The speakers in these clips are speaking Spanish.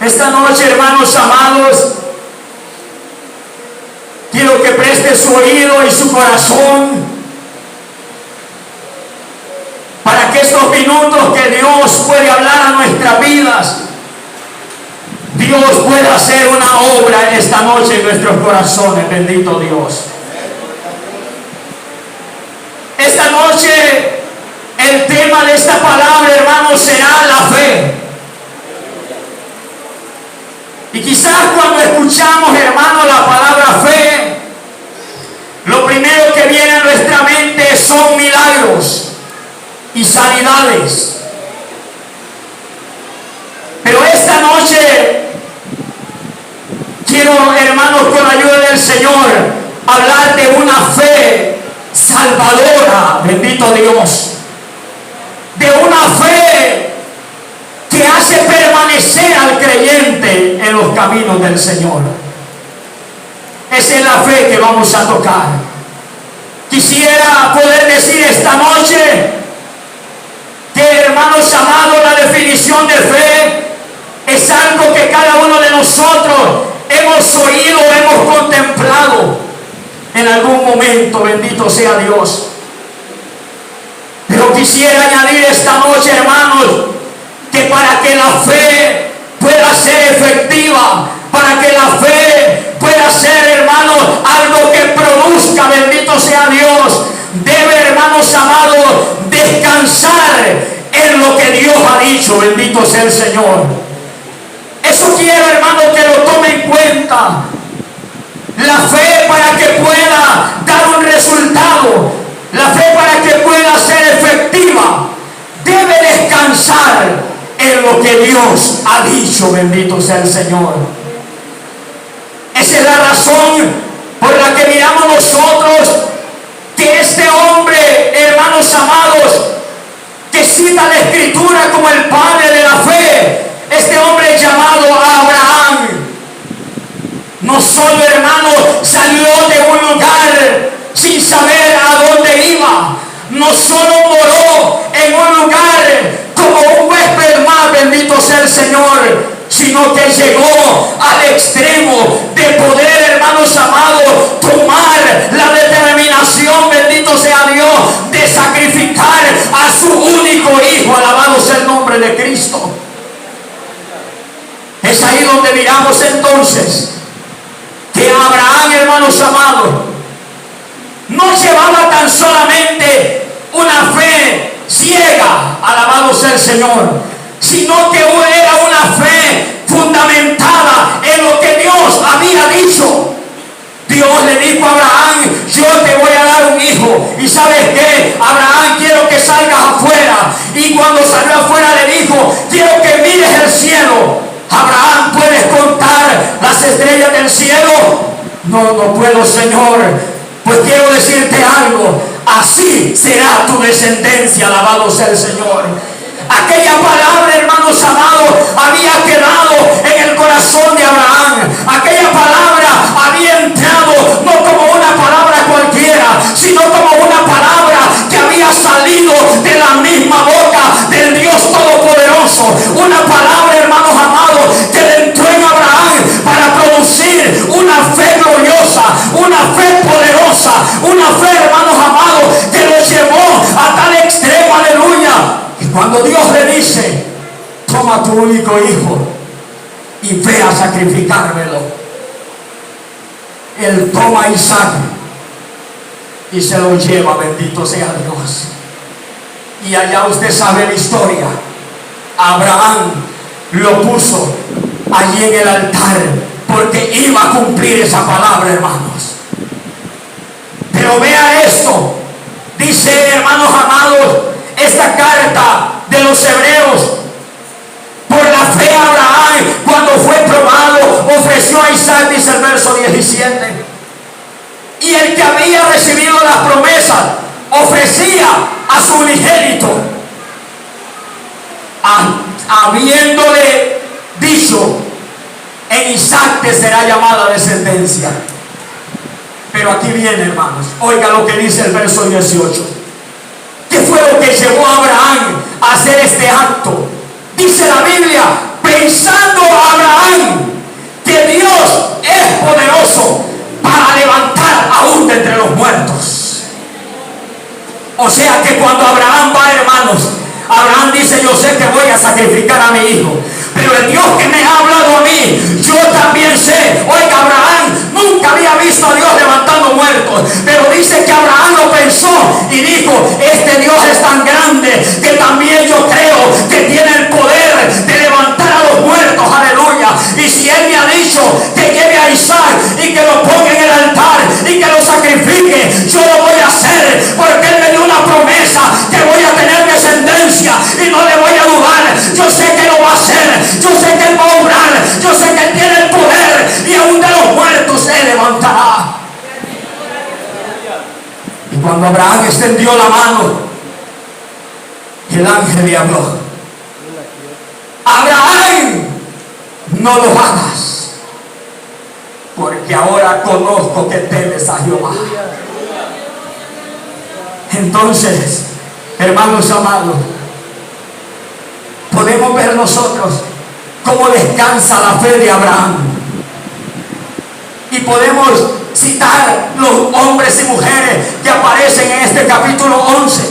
Esta noche, hermanos amados, quiero que preste su oído y su corazón para que estos minutos que Dios puede hablar a nuestras vidas, Dios pueda hacer una obra en esta noche en nuestros corazones. Bendito Dios. Esta noche el tema de esta palabra, hermanos, será la fe. Y quizás cuando escuchamos, hermanos, la palabra fe, lo primero que viene a nuestra mente son milagros y sanidades. Pero esta noche quiero, hermanos, con la ayuda del Señor, hablar de una fe salvadora. Bendito Dios. De una fe que hace permanecer al creyente en los caminos del Señor. Esa es la fe que vamos a tocar. Quisiera poder decir esta noche que, hermanos amados, la definición de fe es algo que cada uno de nosotros hemos oído, hemos contemplado en algún momento. Bendito sea Dios. Pero quisiera añadir esta noche, hermanos, que para que la fe pueda ser efectiva, para que la fe pueda ser, hermanos, algo que produzca, bendito sea Dios, debe, hermanos amados, descansar en lo que Dios ha dicho. Bendito sea el Señor. Eso quiero, hermanos, que lo tome en cuenta. La fe, para que pueda dar un resultado, la fe, para que pueda ser efectiva, debe descansar en lo que Dios ha dicho. Bendito sea el Señor. Esa es la razón por la que miramos nosotros que este hombre, hermanos amados, que cita la Escritura como el padre de la fe, este hombre llamado Abraham, no solo, hermanos, salió de un lugar sin saber a dónde iba, no solo moró en un lugar como un huésped más, bendito sea el Señor, sino que llegó al extremo de poder, hermanos amados, tomar la determinación, bendito sea Dios, de sacrificar a su único hijo. Alabado sea el nombre de Cristo. Es ahí donde miramos entonces que Abraham, hermanos amados, no llevaba tan solamente una fe ciega, alabado sea el Señor, sino que era una fe fundamentada en lo que Dios había dicho. Dios le dijo a Abraham: yo te voy a dar un hijo. Y ¿sabes qué? Abraham, quiero que salgas afuera. Y cuando salió afuera le dijo: quiero que mires el cielo. Abraham, ¿puedes contar las estrellas del cielo? No, no puedo, Señor. Pues quiero decirte algo: así será tu descendencia. Alabado sea el Señor. Aquella palabra, hermanos amados, había quedado en el corazón de Abraham. Aquella palabra había entrado no como una palabra cualquiera, sino como una palabra que había salido de la misma boca del Dios Todopoderoso. Una palabra, hermanos amados, que entró en Abraham para producir una fe gloriosa, una fe poderosa, una fe, hermanos amados, que lo llevó a tal extremo, aleluya. Y cuando Dios le dice: toma tu único hijo y ve a sacrificármelo, él toma a Isaac y se lo lleva. Bendito sea Dios. Y allá usted sabe la historia. Abraham lo puso allí en el altar porque iba a cumplir esa palabra, hermanos. Pero vea esto, dice, hermanos amados, esta carta de los Hebreos: por la fe Abraham, cuando fue probado, ofreció a Isaac, dice el verso 17. Y el que había recibido las promesas ofrecía a su unigénito, habiéndole dicho: en Isaac te será llamada descendencia. Pero aquí viene, hermanos, oiga lo que dice el verso 18. ¿Qué fue lo que llevó a Abraham a hacer este acto? Dice la Biblia pensando Abraham que Dios es poderoso para levantar aún de entre los muertos. O sea que cuando Abraham va, hermanos, Abraham dice: yo sé que voy a sacrificar a mi hijo, pero el Dios que me ha hablado a mí, yo también sé. Oiga, Abraham nunca había visto a Dios levantando muertos, pero dice que Abraham lo pensó y dijo: este Dios es tan grande que también yo creo que tiene el poder de levantar a los muertos. Aleluya. Y si él me ha dicho que lleve a Isaac y que lo ponga en el altar y que lo sacrifique, yo lo voy a hacer, porque él me dio una promesa que voy a tener descendencia y no le voy a dudar. Yo sé que lo va a hacer, yo sé que él va a obrar, yo sé que él tiene el poder y aún de los muertos se levantará. Y cuando Abraham extendió la mano, el ángel le habló: Abraham, no lo hagas, porque ahora conozco que temes a Jehová. Entonces, hermanos amados, podemos ver nosotros cómo descansa la fe de Abraham. Y podemos citar los hombres y mujeres que aparecen en este capítulo 11,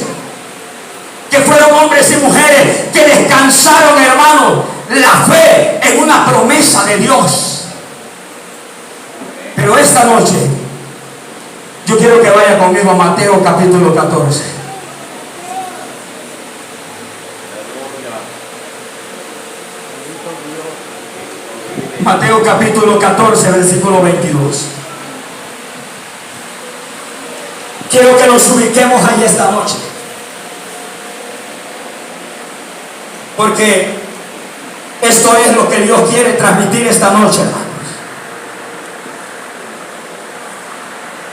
que fueron hombres y mujeres que descansaron, hermano, la fe en una promesa de Dios. Pero esta noche yo quiero que vaya conmigo a Mateo capítulo 14. Mateo capítulo 14, versículo 22. Quiero que nos ubiquemos ahí esta noche, porque esto es lo que Dios quiere transmitir esta noche, hermanos.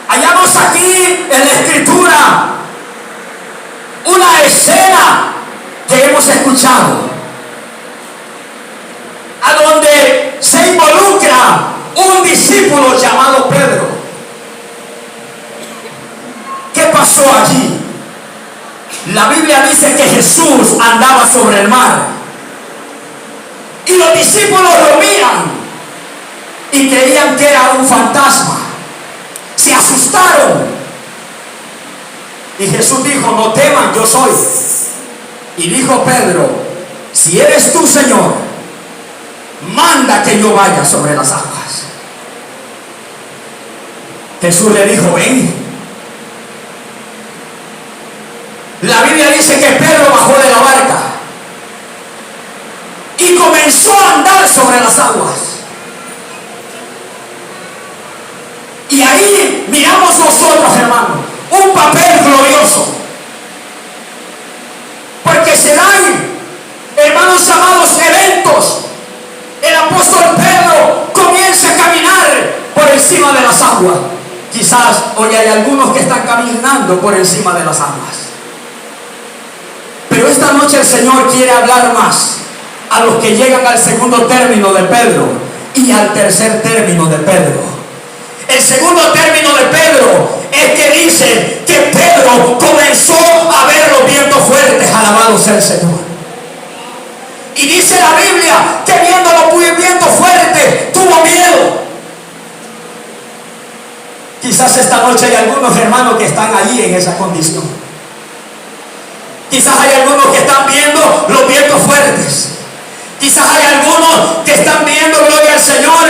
Hallamos aquí en la escritura una escena que hemos escuchado, a donde se involucra un discípulo llamado Pedro. ¿Qué pasó allí? La Biblia dice que Jesús andaba sobre el mar y los discípulos lo miran y creían que era un fantasma. Se asustaron y Jesús dijo: no teman, yo soy. Y dijo Pedro: si eres tú, Señor, manda que yo vaya sobre las aguas. Jesús le dijo: ven. La Biblia dice que Pedro bajó de la barca y comenzó a andar sobre las aguas. Y ahí miramos nosotros, hermanos, un papel glorioso, porque se dan, hermanos amados, eventos. El apóstol Pedro comienza a caminar por encima de las aguas. Quizás hoy hay algunos que están caminando por encima de las aguas, pero esta noche el Señor quiere hablar más a los que llegan al segundo término de Pedro y al tercer término de Pedro. El segundo término de Pedro es que dice que Pedro comenzó a ver los vientos fuertes. Alabado sea el Señor. Y dice la Biblia que viendo los vientos fuertes tuvo miedo. Quizás esta noche hay algunos hermanos que están allí en esa condición. Quizás hay algunos que están viendo los vientos fuertes. Quizás hay algunos que están viendo, gloria al Señor,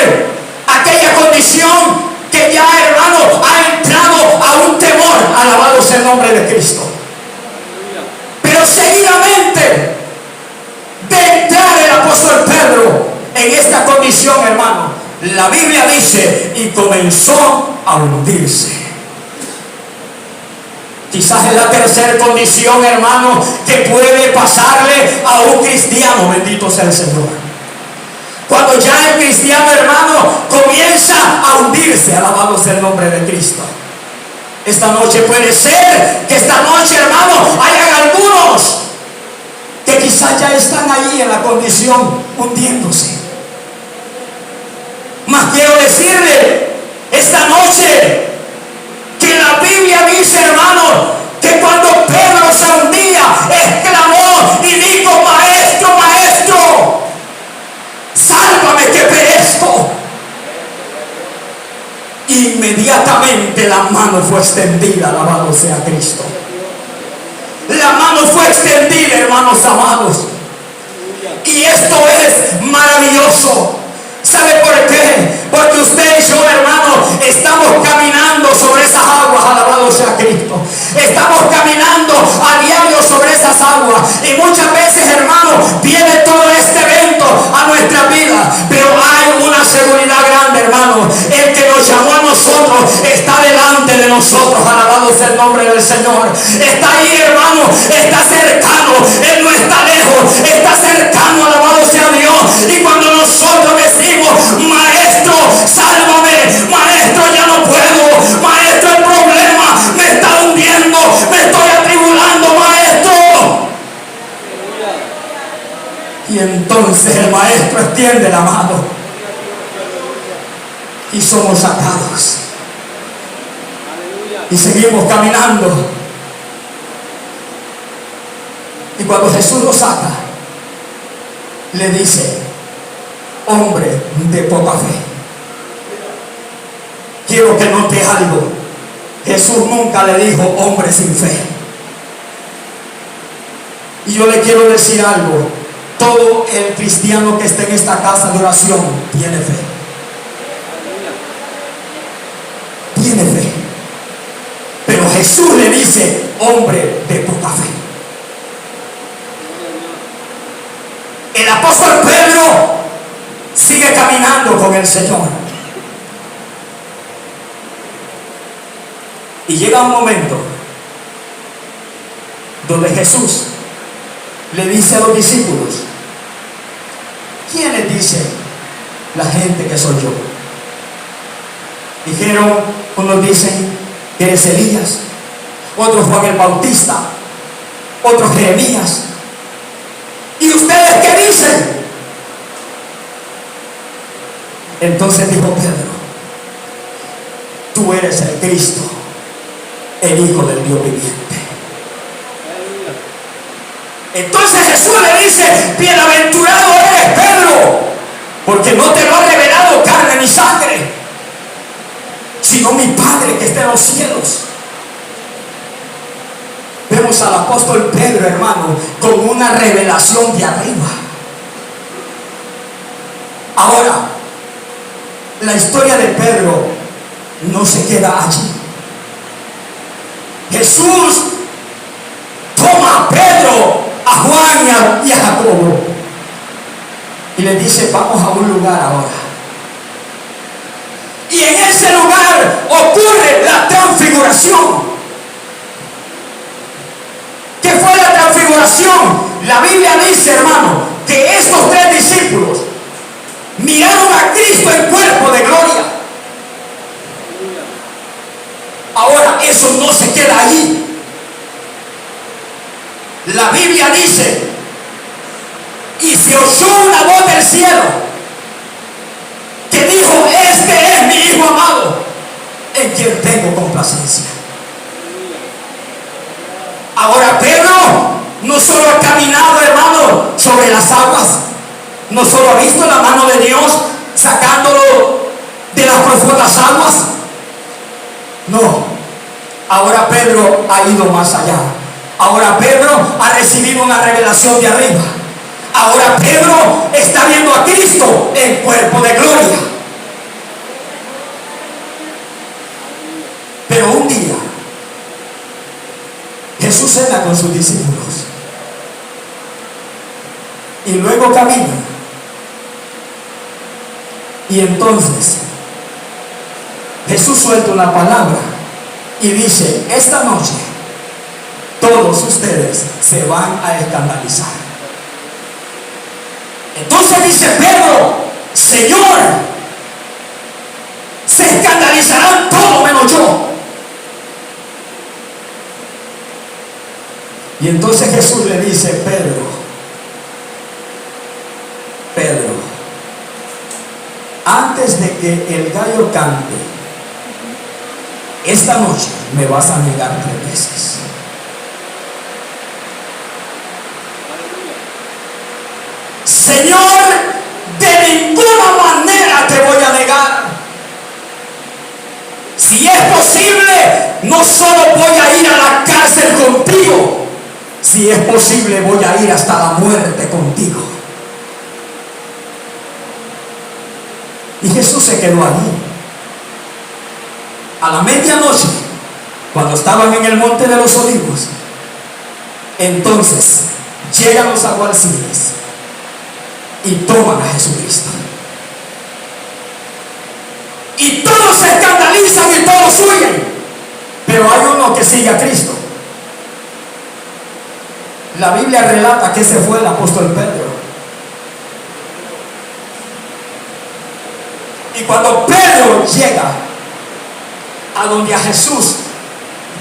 aquella condición que ya, hermano, ha entrado a un temor. Alabado sea el nombre de Cristo. Pero seguidamente de entrar el apóstol Pedro en esta condición, hermano, la Biblia dice: y comenzó a hundirse. Quizás es la tercera condición, hermano, que puede pasarle a un cristiano. Bendito sea el Señor. Cuando ya el cristiano, hermano, comienza a hundirse. Alabado sea el nombre de Cristo. Esta noche puede ser que esta noche, hermano, hayan algunos que quizás ya están ahí en la condición hundiéndose. Mas quiero decirle esta noche que la Biblia dice, hermano, que cuando Pedro se hundía, exclamó y dijo: maestro, maestro. Porque la mano fue extendida, alabado sea Cristo. La mano fue extendida, hermanos amados. Y esto es maravilloso. ¿Sabe por qué? Porque usted y yo, hermano, estamos caminando sobre esas aguas, alabado sea Cristo. Estamos caminando a diario sobre esas aguas. Y muchas veces, hermano, viene todo este evento a nuestra vida. Pero hay una seguridad grande, hermano. El que nos llamó a nosotros está delante de nosotros, alabado sea el nombre del Señor. Está ahí, hermano, está cercano. Él no está lejos, está cercano, alabado sea Dios. Y cuando nosotros decimos: maestro, sálvame, maestro, ya no puedo, maestro, el problema me está hundiendo, me estoy atribulando, maestro. Y entonces el maestro extiende la mano y somos sacados y seguimos caminando. Y cuando Jesús lo saca, le dice: hombre de poca fe. Quiero que note algo. Jesús nunca le dijo hombre sin fe. Y yo le quiero decir algo: todo el cristiano que esté en esta casa de oración tiene fe. Tiene fe. Pero Jesús le dice hombre de poca fe. El apóstol Pedro sigue caminando con el Señor. Y llega un momento donde Jesús le dice a los discípulos: ¿quiénes dice la gente que soy yo? Dijeron, unos dicen que eres Elías, otros Juan el Bautista, otros Jeremías. ¿Y ustedes qué dicen? Entonces dijo Pedro: tú eres el Cristo, el Hijo del Dios viviente. Entonces Jesús le dice: bienaventurado eres, Pedro, porque no te lo ha revelado carne ni sangre, sino mi Padre que está en los cielos. Vemos al apóstol Pedro, hermano, con una revelación de arriba. Ahora, la historia de Pedro no se queda allí. Jesús toma a Pedro, a Juan y a Jacobo y les dice: vamos a un lugar ahora. Y en ese lugar ocurre la transfiguración. ¿Qué fue la transfiguración? La Biblia dice, hermano, que estos tres discípulos miraron a Cristo en cuerpo de gloria. Ahora, eso no se queda ahí. La Biblia dice: y se oyó una voz del cielo que dijo: este es mi Hijo amado, en quien tengo complacencia. Ahora Pedro no solo ha caminado, hermano, sobre las aguas, no solo ha visto la mano de Dios sacándolo de las profundas aguas. No, ahora Pedro ha ido más allá. Ahora Pedro ha recibido una revelación de arriba. Ahora Pedro está viendo a Cristo en cuerpo de gloria. Pero un día Jesús cena con sus discípulos y luego camina. Y entonces Jesús suelta una palabra y dice: esta noche todos ustedes se van a escandalizar. Entonces dice Pedro: Señor, se escandalizarán todos menos yo. Y entonces Jesús le dice: Pedro, antes de que el gallo cante, esta noche me vas a negar 3 veces. Señor, de ninguna manera te voy a negar. Si Si es posible, no solo voy a ir a la cárcel contigo, si es posible voy a ir hasta la muerte contigo. Y Jesús se quedó allí. A la medianoche, cuando estaban en el monte de los olivos, entonces llegan los alguaciles y toman a Jesucristo. Y todos se escandalizan y todos huyen. Pero hay uno que sigue a Cristo. La Biblia relata que ese fue el apóstol Pedro. Y cuando Pedro llega a donde a Jesús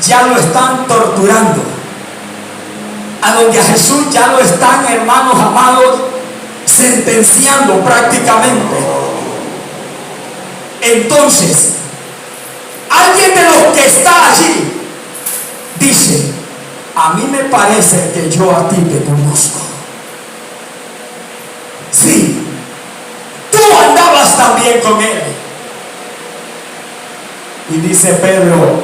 ya lo están torturando, a donde a Jesús ya lo están, hermanos amados, sentenciando prácticamente, entonces alguien de los que está allí dice: a mí me parece que yo a ti te conozco. Sí, tú andabas también con él. Y dice Pedro: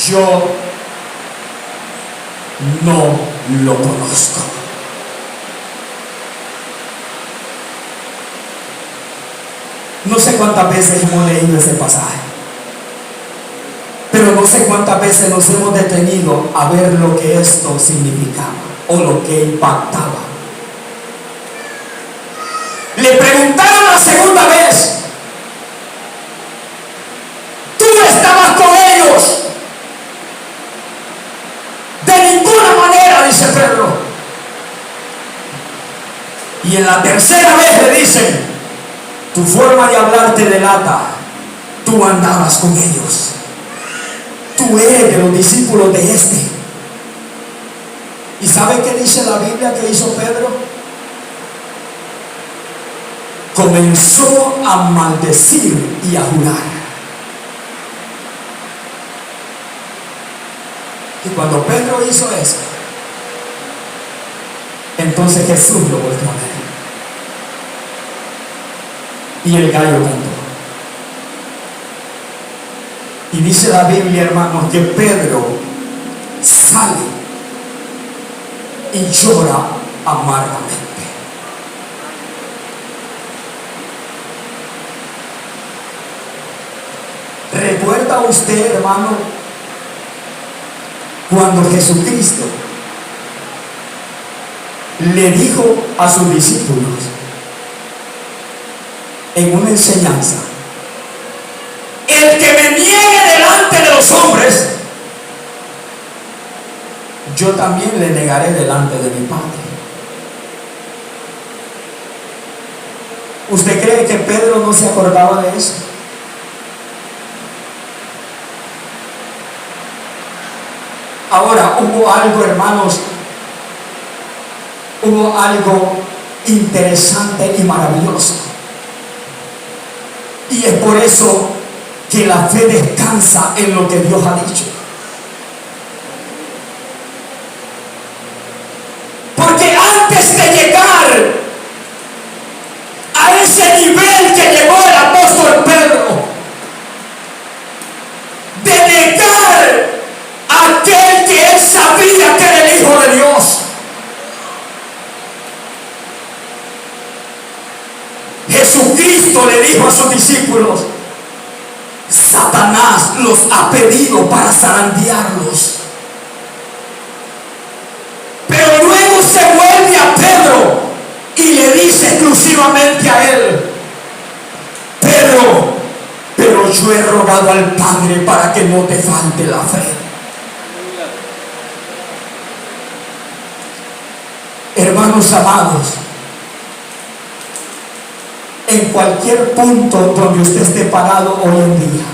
yo no lo conozco. No sé cuántas veces hemos leído ese pasaje, pero no sé cuántas veces nos hemos detenido a ver lo que esto significaba o lo que impactaba. Le preguntaron la segunda vez: ¿tú estabas con ellos? De ninguna manera, dice Pedro. Y en la tercera vez le dicen: tu forma de hablar te delata, tú andabas con ellos, tú eres de los discípulos de este. ¿Y sabe qué dice la Biblia que hizo Pedro? Comenzó a maldecir y a jurar. Y cuando Pedro hizo eso, entonces Jesús lo volvió a ver. Y el gallo cantó. Y dice la Biblia, hermanos, que Pedro sale y llora amargamente. ¿Recuerda usted, hermano, cuando Jesucristo le dijo a sus discípulos en una enseñanza: el que me niegue delante de los hombres, yo también le negaré delante de mi Padre? ¿Usted cree que Pedro no se acordaba de eso? Ahora, hubo algo, hermanos, hubo algo interesante y maravilloso. Y es por eso que la fe descansa en lo que Dios ha dicho. Porque antes de llegar a ese nivel que llegó el apóstol Pedro, de negar a aquel que él sabía que era el Hijo de Dios, Jesucristo le dijo a sus discípulos: Satanás los ha pedido para zarandearlos. Pero luego se vuelve a Pedro y le dice exclusivamente a él: Pedro, pero yo he rogado al Padre para que no te falte la fe. Hermanos amados, en cualquier punto donde usted esté parado hoy en día,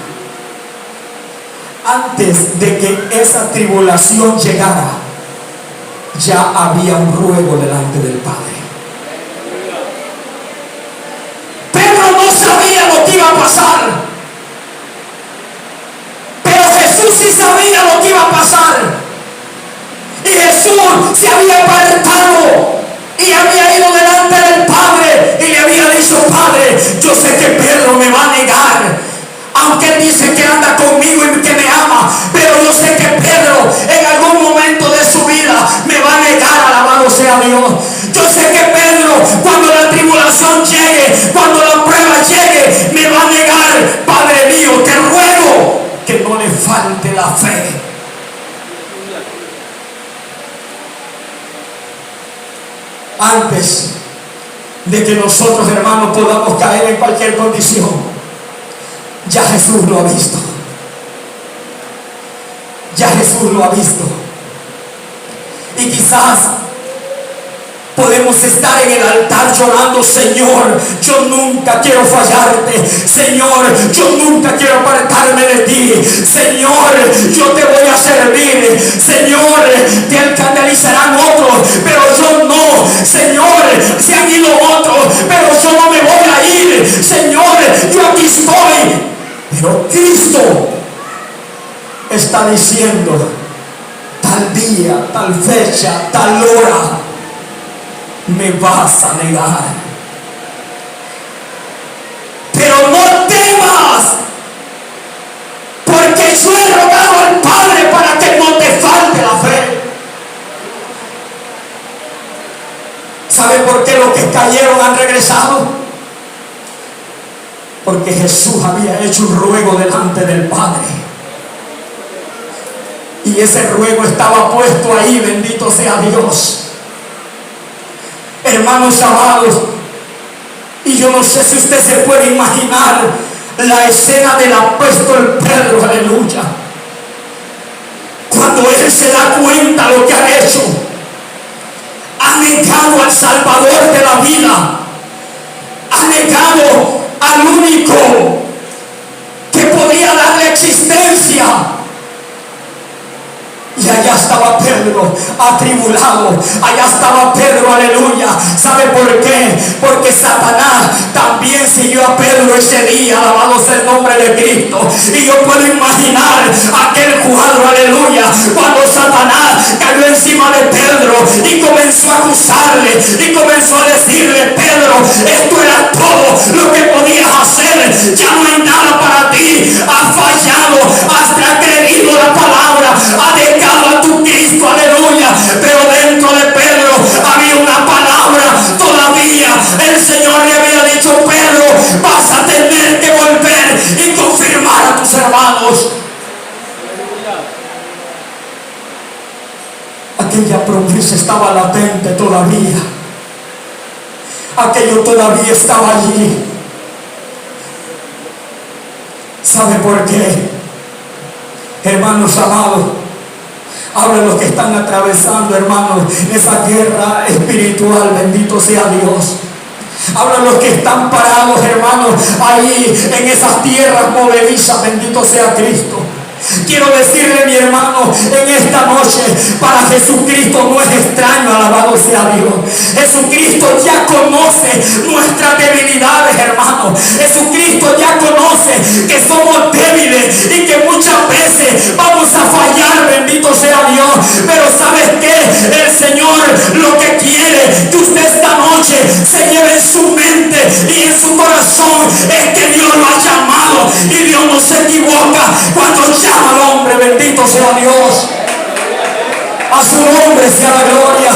antes de que esa tribulación llegara, ya había un ruego delante del Padre. Pedro no sabía lo que iba a pasar, pero Jesús sí sabía lo que iba a pasar. Y Jesús se había apartado y había ido delante del Padre y le había dicho: Padre, yo sé que Pedro me va a negar, aunque él dice que anda Antes de que nosotros, hermanos, podamos caer en cualquier condición, ya Jesús lo ha visto. Ya Jesús lo ha visto. Y quizás podemos estar en el altar llorando: Señor, yo nunca quiero fallarte. Señor, yo nunca quiero apartarme de ti. Señor, yo te voy a servir. Señor, te alcandarizarán otros, pero yo no. Señor, se han ido otros, pero yo no me voy a ir. Señor, yo aquí estoy. Pero Cristo está diciendo: tal día, tal fecha, tal hora me vas a negar. Pero no temas, porque yo he rogado al Padre para que no te falte la fe. ¿Sabe por qué los que cayeron han regresado? Porque Jesús había hecho un ruego delante del Padre. Y ese ruego estaba puesto ahí, bendito sea Dios. Hermanos amados, y yo no sé si usted se puede imaginar la escena del apóstol Pedro, aleluya. Cuando él se da cuenta de lo que ha hecho, ha negado al Salvador de la vida, ha negado al único que podía darle existencia. Y allá estaba Pedro, atribulado. Allá estaba Pedro, aleluya. ¿Sabe por qué? Porque Satanás también siguió a Pedro ese día, alabado sea el nombre de Cristo. Y yo puedo imaginar aquel cuadro, aleluya, cuando Satanás cayó encima de Pedro y comenzó a acusarle y comenzó a decirle: Pedro, esto era todo lo que podías hacer, ya no hay nada para ti, has fallado, has transgredido la palabra, has dejado a tu Cristo, aleluya. Pero dentro de Pedro había una palabra todavía. El Señor le había dicho: Pedro, vas a tener que volver y confirmar a tus hermanos. Aquella promesa estaba latente todavía. Aquello todavía estaba allí. ¿Sabe por qué? Hermanos amados, ahora los que están atravesando, hermanos, esa guerra espiritual, bendito sea Dios. Ahora los que están parados, hermanos, ahí en esas tierras movedizas, bendito sea Cristo. Quiero decirle, mi hermano, en esta noche, para Jesucristo no es extraño, alabado sea Dios. Jesucristo ya conoce nuestras debilidades, hermano. Jesucristo ya conoce que somos débiles y que muchas veces vamos a fallar, bendito sea Dios. Pero ¿sabes qué? El Señor lo que quiere que usted esta noche se lleve en su mente y en su corazón es que Dios lo ha llamado y Dios no se equivoca cuando llama al hombre, bendito sea Dios. A su nombre sea la gloria.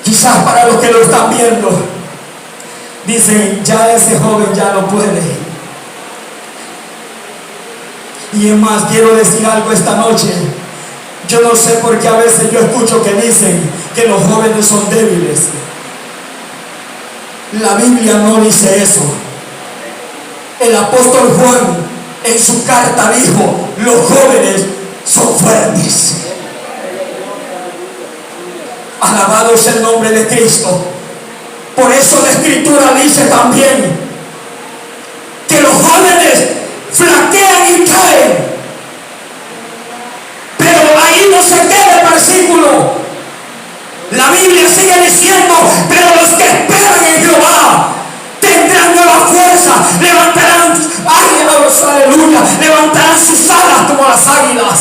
Quizás para los que lo están viendo dicen: ya ese joven ya no puede. Y es más, quiero decir algo esta noche. Yo no sé por qué a veces yo escucho que dicen que los jóvenes son débiles. La Biblia no dice eso. El apóstol Juan en su carta dijo: los jóvenes son fuertes. Alabado sea el nombre de Cristo. Por eso la Escritura dice también que los jóvenes flaquean y caen. Pero ahí no se queda el versículo. La Biblia sigue diciendo: pero los que esperan en Jehová tendrán nueva fuerza, levantarán, aleluya, levantarán sus alas como las águilas.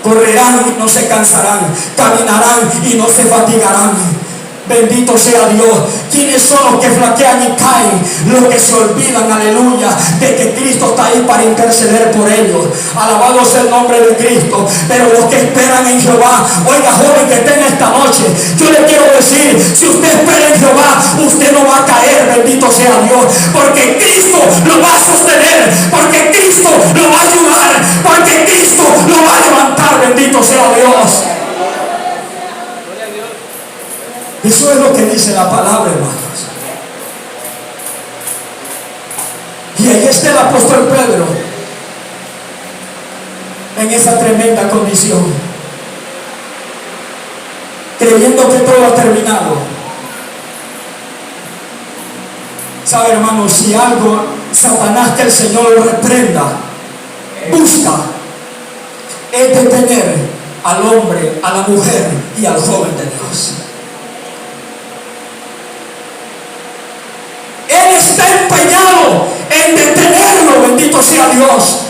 Correrán y no se cansarán, caminarán y no se fatigarán. Bendito sea Dios. ¿Quiénes son los que flaquean y caen? Los que se olvidan, aleluya, de que Cristo está ahí para interceder por ellos. Alabado sea el nombre de Cristo. Pero los que esperan en Jehová, oiga, joven que está en esta noche, yo le quiero decir: si usted espera en Jehová, usted no va a caer, bendito sea Dios, porque Cristo lo va a sostener, porque Cristo lo va a ayudar, en esa tremenda condición, creyendo que todo ha terminado. ¿Sabe, hermano? Si algo Satanás, que el Señor lo reprenda, busca es detener al hombre, a la mujer y al joven de Dios. Él está empeñado en detenerlo, bendito sea Dios.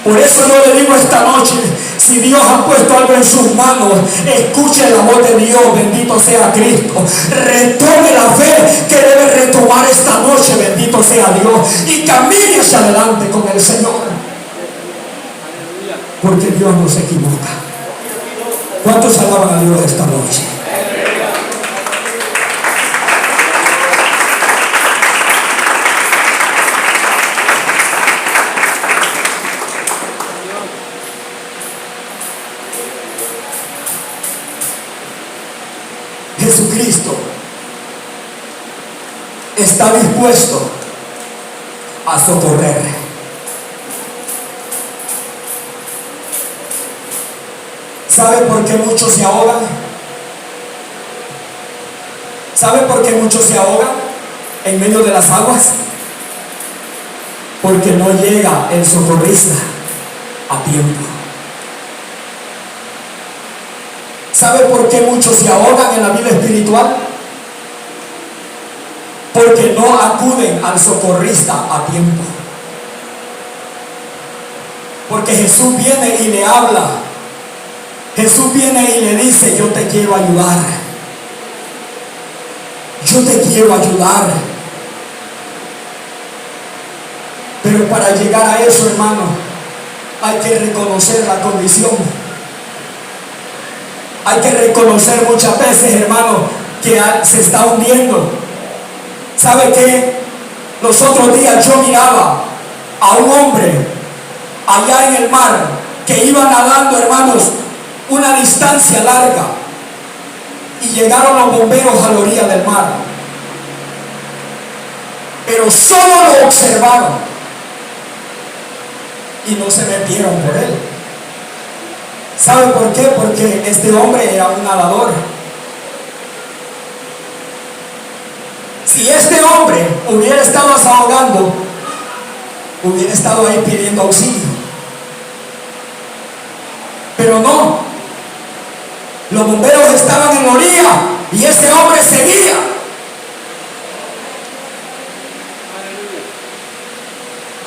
Por eso yo le digo esta noche, si Dios ha puesto algo en sus manos, escuche la voz de Dios, bendito sea Cristo. Retome la fe que debe retomar esta noche, bendito sea Dios, y camine hacia adelante con el Señor. Porque Dios no se equivoca. ¿Cuántos alaban a Dios esta noche? Jesucristo está dispuesto a socorrer. ¿Sabe por qué muchos se ahogan? ¿Sabe por qué muchos se ahogan en medio de las aguas? Porque no llega el socorrista a tiempo. ¿Sabe por qué muchos se ahogan en la vida espiritual? Porque no acuden al socorrista a tiempo. Porque Jesús viene y le habla. Jesús viene y le dice: yo te quiero ayudar. Yo te quiero ayudar. Pero para llegar a eso, hermano, hay que reconocer la condición. Hay que reconocer muchas veces, hermano, que se está hundiendo. ¿Sabe qué? Los otros días yo miraba a un hombre allá en el mar que iba nadando, hermanos, una distancia larga, y llegaron los bomberos a la orilla del mar, pero solo lo observaron y no se metieron por él. ¿Sabe por qué? Porque este hombre era un nadador. Si este hombre hubiera estado ahogando, hubiera estado ahí pidiendo auxilio. Pero no. Los bomberos estaban en la orilla y ese hombre seguía.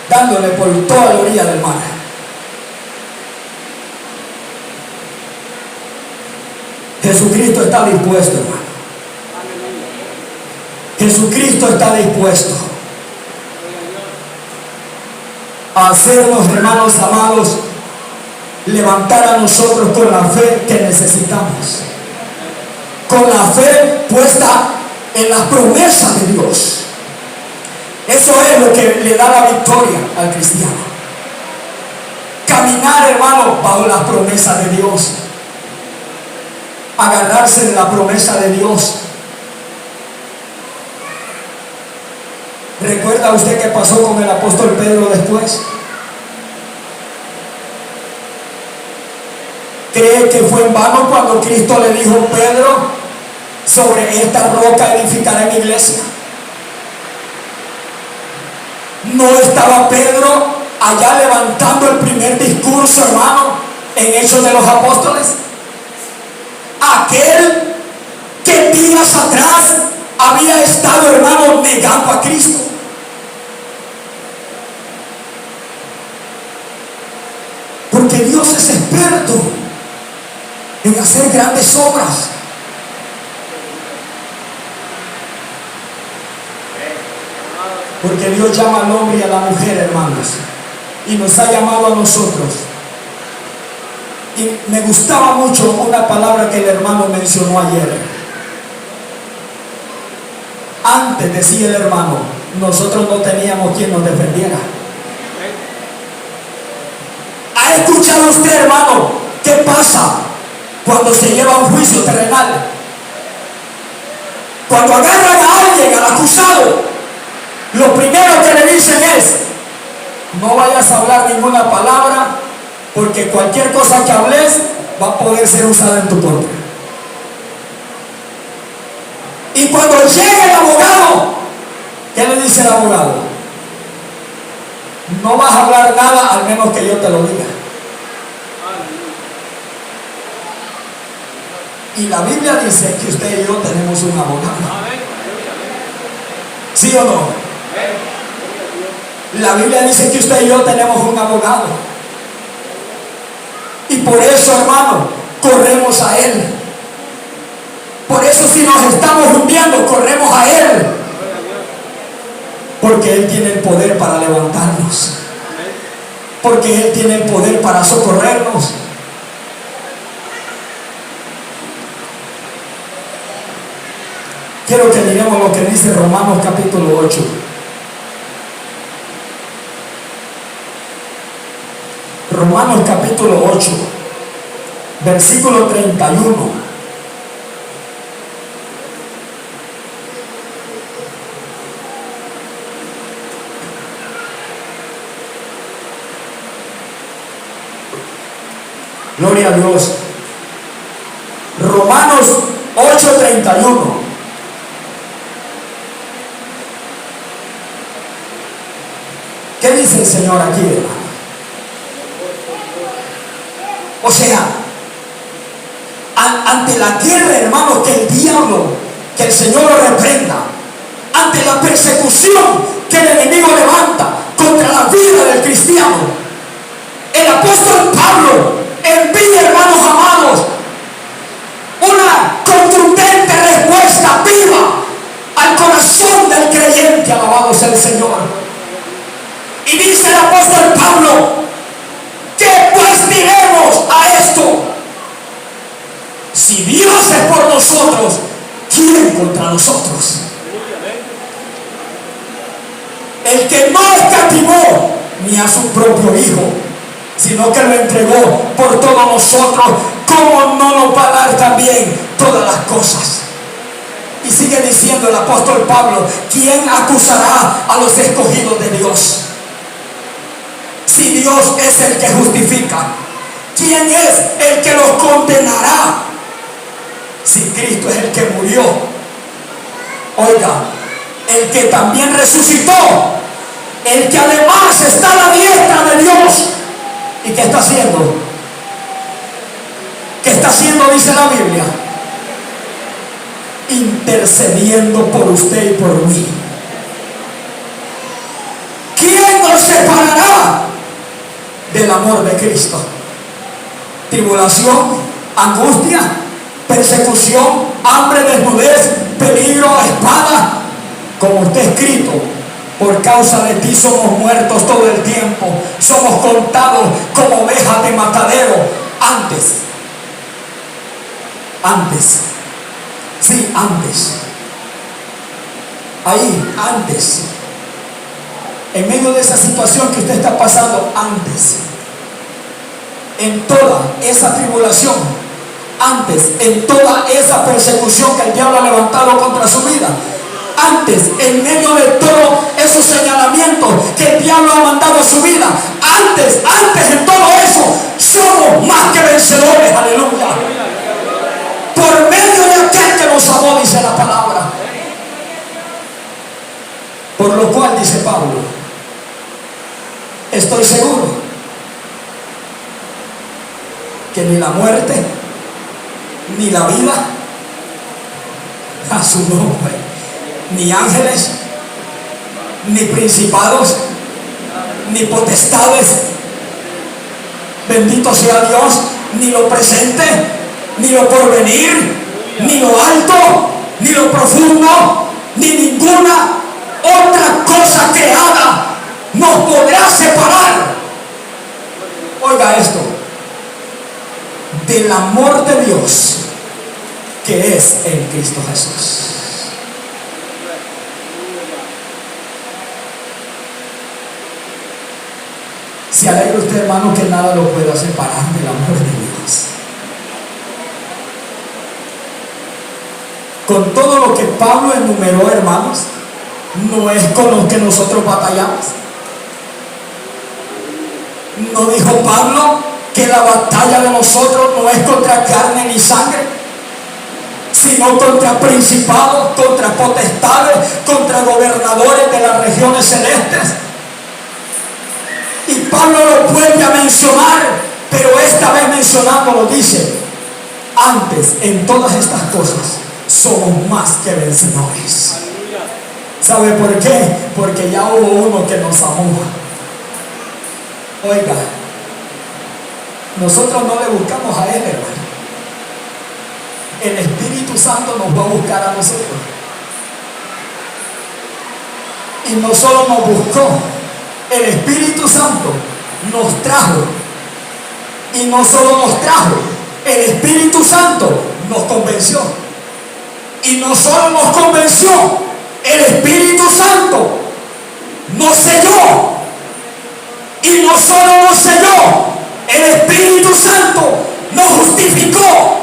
Dándole por toda la orilla del mar. Jesucristo está dispuesto, hermano. Jesucristo está dispuesto a hacernos, hermanos amados, levantar a nosotros con la fe que necesitamos, con la fe puesta en las promesas de Dios. Eso es lo que le da la victoria al cristiano. Caminar, hermano, bajo las promesas de Dios. Agarrarse de la promesa de Dios. ¿Recuerda usted qué pasó con el apóstol Pedro después? ¿Cree que fue en vano cuando Cristo le dijo: Pedro, sobre esta roca edificaré mi iglesia? ¿No estaba Pedro allá levantando el primer discurso, hermano, en Hechos de los Apóstoles? Aquel que días atrás había estado, hermano, negando a Cristo. Porque Dios es experto en hacer grandes obras. Porque Dios llama al hombre y a la mujer, hermanos, y nos ha llamado a nosotros. Y me gustaba mucho una palabra que el hermano mencionó ayer. Antes, decía el hermano, nosotros no teníamos quien nos defendiera. ¿Ha escuchado usted, hermano, qué pasa cuando se lleva un juicio terrenal? Cuando agarran a alguien, al acusado, lo primero que le dicen es: no vayas a hablar ninguna palabra, porque cualquier cosa que hables va a poder ser usada en tu contra. Y cuando llegue el abogado, ¿qué le dice el abogado? No vas a hablar nada al menos que yo te lo diga. Y la Biblia dice que usted y yo tenemos un abogado. ¿Sí o no? La Biblia dice que usted y yo tenemos un abogado. Y por eso, hermano, corremos a Él. Por eso, si nos estamos hundiendo, corremos a Él. Porque Él tiene el poder para levantarnos. Porque Él tiene el poder para socorrernos. Quiero que miremos lo que dice Romanos capítulo 8. Romanos capítulo 8, versículo 31. Gloria a Dios. Romanos 8:31. ¿Qué dice el Señor aquí, hermano? O sea, ante la guerra, hermano, que el diablo, que el Señor lo reprenda, ante la persecución que el enemigo levanta contra la vida del cristiano, el apóstol Pablo envía, hermanos amados, una contundente respuesta viva al corazón del creyente. Alabado sea el Señor. Y dice el apóstol Pablo: ¿qué pues diremos a esto? Si Dios es por nosotros, ¿quién contra nosotros? El que no escatimó ni a su propio Hijo, sino que lo entregó por todos nosotros, ¿cómo no nos va a dar también todas las cosas? Y sigue diciendo el apóstol Pablo: ¿quién acusará a los escogidos de Dios? Si Dios es el que justifica, ¿quién es el que los condenará? Si Cristo es el que murió, oiga, el que también resucitó, el que además está a la diestra de Dios. ¿Y qué está haciendo? ¿Qué está haciendo? Dice la Biblia: intercediendo por usted y por mí. ¿Quién nos separará del amor de Cristo? Tribulación, angustia, persecución, hambre, desnudez, peligro, espada. Como está escrito: por causa de ti somos muertos todo el tiempo, somos contados como ovejas de matadero. Antes, en medio de esa situación que usted está pasando, en toda esa tribulación, en toda esa persecución que el diablo ha levantado contra su vida, en medio de todos esos señalamientos que el diablo ha mandado a su vida, antes en todo eso, somos más que vencedores. Aleluya. Por medio de aquel que nos amó, dice la palabra. Por lo cual, dice Pablo, estoy seguro que ni la muerte, ni la vida, a su nombre, ni ángeles, ni principados, ni potestades, bendito sea Dios, ni lo presente, ni lo porvenir, ni lo alto, ni lo profundo, ni ninguna otra cosa creada nos podrá separar, oiga esto, del amor de Dios que es en Cristo Jesús. Se alegra usted, hermano, que nada lo pueda separar del amor de Dios. Con todo lo que Pablo enumeró, hermanos, no es con lo que nosotros batallamos. No dijo Pablo que que la batalla de nosotros no es contra carne ni sangre, sino contra principados, contra potestades, contra gobernadores de las regiones celestes. Y Pablo lo vuelve a mencionar, pero esta vez mencionándolo dice: antes en todas estas cosas somos más que vencedores. ¿Sabe por qué? Porque ya hubo uno que nos amó. Oiga, nosotros no le buscamos a él, hermano. El Espíritu Santo nos va a buscar a nosotros. Y no solo nos buscó, el Espíritu Santo nos trajo. Y no solo nos trajo, el Espíritu Santo nos convenció. Y no solo nos convenció, el Espíritu Santo nos selló. Y no solo nos selló, el Espíritu Santo nos justificó.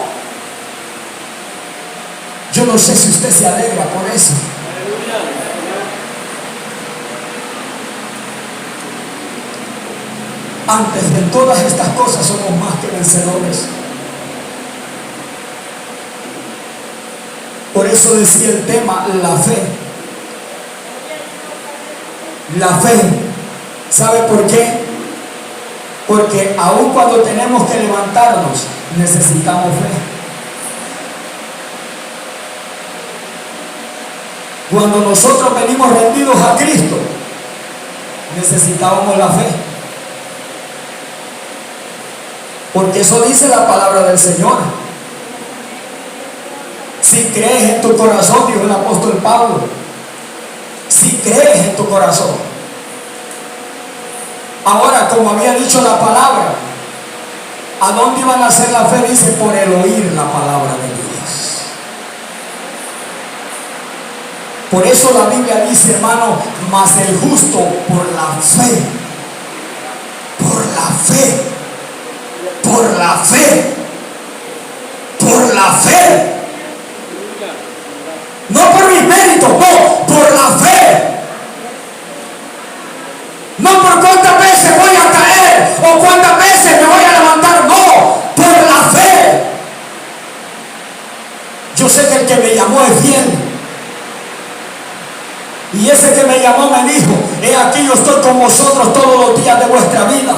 Yo no sé si usted se alegra por eso. Antes de todas estas cosas somos más que vencedores. Por eso decía el tema, la fe. La fe. ¿Sabe por qué? Porque aun cuando tenemos que levantarnos, necesitamos fe. Cuando nosotros venimos rendidos a Cristo, necesitábamos la fe. Porque eso dice la palabra del Señor. Si crees en tu corazón, dijo el apóstol Pablo, si crees en tu corazón. Ahora, como había dicho la palabra, ¿a dónde iban a hacer la fe? Dice, por el oír la palabra de Dios. Por eso la Biblia dice, hermano, mas el justo por la fe, por la fe, por la fe, por la fe. No por mis méritos, no, por la fe. No por cuántas veces voy a caer o cuántas veces me voy a levantar, no, por la fe. Yo sé que el que me llamó es fiel. Y ese que me llamó me dijo, he aquí yo estoy con vosotros todos los días de vuestra vida.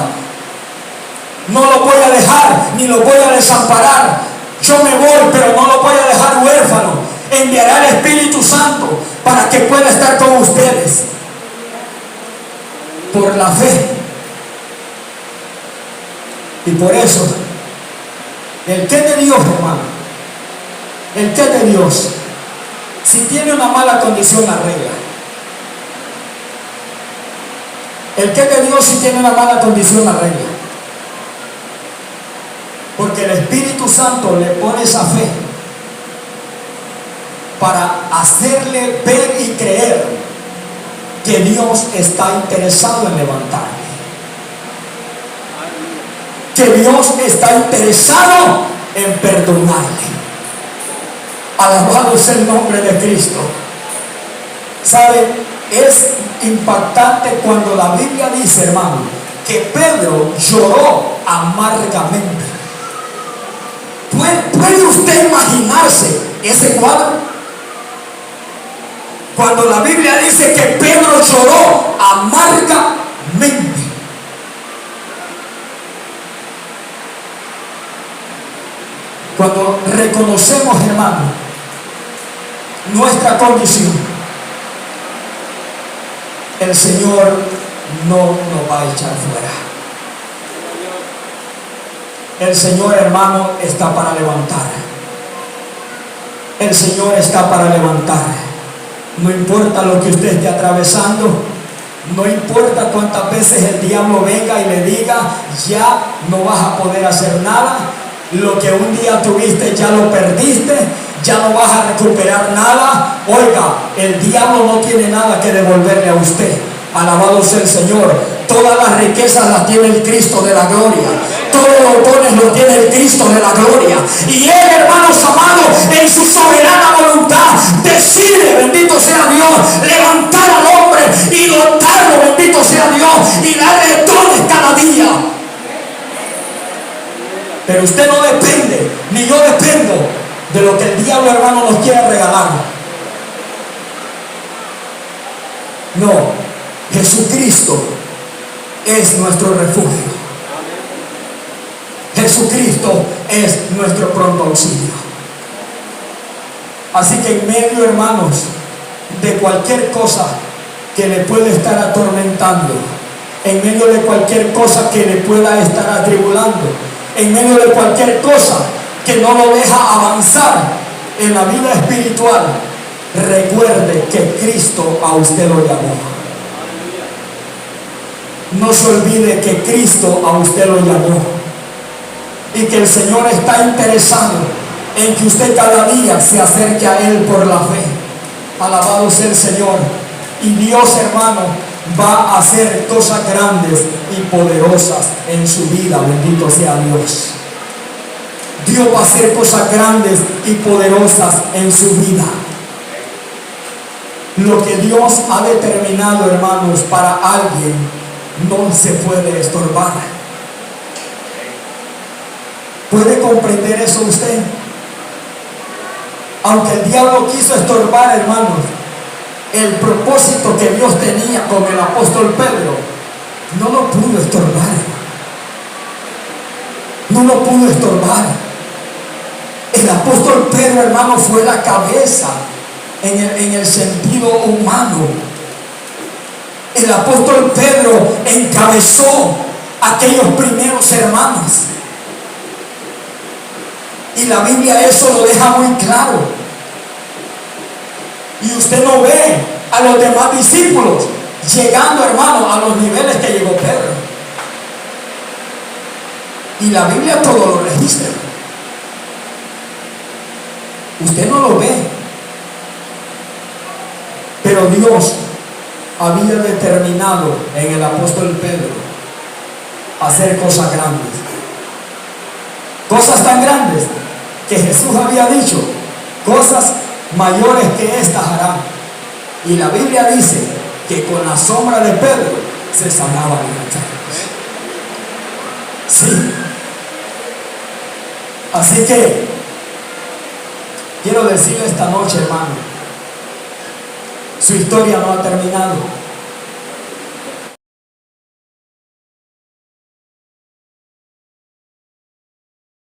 No lo voy a dejar, ni lo voy a desamparar. Yo me voy, pero no lo voy a dejar huérfano. Enviaré al Espíritu Santo para que pueda estar con ustedes. Por la fe. Y por eso, el que de Dios, hermano, el que de Dios, si tiene una mala condición, arregla. El que de Dios, si tiene una mala condición, arregla. Porque el Espíritu Santo le pone esa fe para hacerle ver y creer que Dios está interesado en levantarle. Que Dios está interesado en perdonarle. Alabado sea el nombre de Cristo. ¿Sabe? Es impactante cuando la Biblia dice, hermano, que Pedro lloró amargamente. ¿Puede usted imaginarse ese cuadro? Cuando la Biblia dice que Pedro lloró amargamente. Cuando reconocemos, hermano, nuestra condición, el Señor no nos va a echar fuera. El Señor, hermano, está para levantar. El Señor está para levantar. No importa lo que usted esté atravesando, no importa cuántas veces el diablo venga y le diga, ya no vas a poder hacer nada, lo que un día tuviste ya lo perdiste, ya no vas a recuperar nada. Oiga, el diablo no tiene nada que devolverle a usted. Alabado sea el Señor. Todas las riquezas las tiene el Cristo de la gloria. Todos los dones los tiene el Cristo de la gloria. Y Él, hermanos amados, en su soberana voluntad decide, bendito sea Dios, levantar al hombre y dotarlo, bendito sea Dios, y darle dones cada día. Pero usted no depende, ni yo dependo de lo que el diablo, hermano, nos quiera regalar. No, Jesucristo es nuestro refugio. Jesucristo es nuestro pronto auxilio. Así que en medio, hermanos, de cualquier cosa que le puede estar atormentando, en medio de cualquier cosa que le pueda estar atribulando, en medio de cualquier cosa que no lo deja avanzar en la vida espiritual, recuerde que Cristo a usted lo llamó. No se olvide que Cristo a usted lo llamó y que el Señor está interesado en que usted cada día se acerque a Él por la fe. Alabado sea el Señor. Y Dios, hermano, va a hacer cosas grandes y poderosas en su vida. Bendito sea Dios. Dios va a hacer cosas grandes y poderosas en su vida. Lo que Dios ha determinado, hermanos, para alguien no se puede estorbar. ¿Puede comprender eso usted? Aunque el diablo quiso estorbar, hermanos, el propósito que Dios tenía con el apóstol Pedro, no lo pudo estorbar. No lo pudo estorbar. El apóstol Pedro, hermano, fue la cabeza en el sentido humano. El apóstol Pedro encabezó aquellos primeros hermanos. Y la Biblia eso lo deja muy claro. Y usted no ve a los demás discípulos llegando, hermano, a los niveles que llegó Pedro. Y la Biblia todo lo registra. Usted no lo ve. Pero Dios había determinado en el apóstol Pedro hacer cosas grandes. Cosas tan grandes que Jesús había dicho, cosas mayores que estas harán. Y la Biblia dice que con la sombra de Pedro se sanaban los enfermos. Sí. Así que quiero decirle esta noche, hermano, su historia no ha terminado.